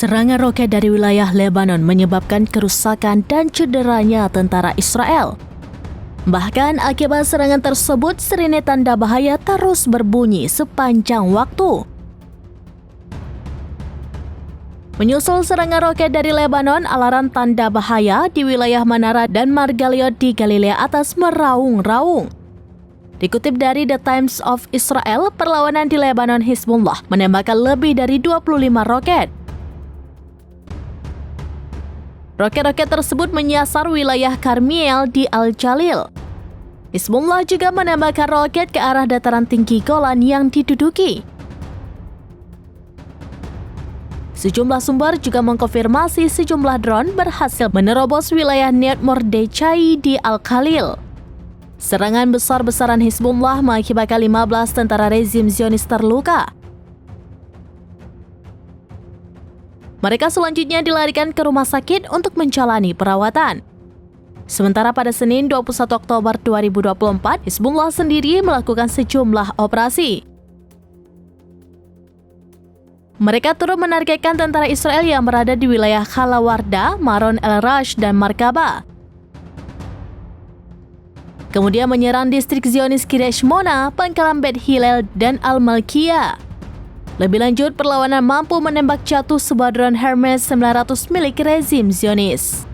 Serangan roket dari wilayah Lebanon menyebabkan kerusakan dan cederanya tentara Israel. Bahkan akibat serangan tersebut, sirine tanda bahaya terus berbunyi sepanjang waktu. Menyusul serangan roket dari Lebanon, alarm tanda bahaya di wilayah Manara dan Margaliot di Galilea Atas meraung-raung. Dikutip dari The Times of Israel, perlawanan di Lebanon Hizbullah menembakkan lebih dari 25 roket. Roket-roket tersebut menyasar wilayah Karmiel di Al-Jalil. Hizbullah juga menembakkan roket ke arah dataran tinggi Golan yang diduduki. Sejumlah sumber juga mengkonfirmasi sejumlah drone berhasil menerobos wilayah Neit Mordechai di Al-Khalil. Serangan besar-besaran Hizbullah mengakibatkan 15 tentara rezim Zionis terluka. Mereka selanjutnya dilarikan ke rumah sakit untuk menjalani perawatan. Sementara pada Senin 21 Oktober 2024, Hizbullah sendiri melakukan sejumlah operasi. Mereka turut menargetkan tentara Israel yang berada di wilayah Khalawarda, Maron el-Rash, dan Markaba. Kemudian menyerang distrik Zionis Kiryat Shmona, Pangkalan Bet Hillel, dan Al-Malkiyah. Lebih lanjut, perlawanan mampu menembak jatuh sebuah drone Hermes 900 milik rezim Zionis.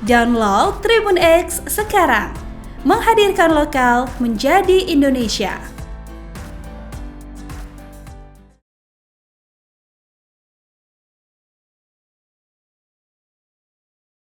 Download Tribun X sekarang, menghadirkan lokal menjadi Indonesia.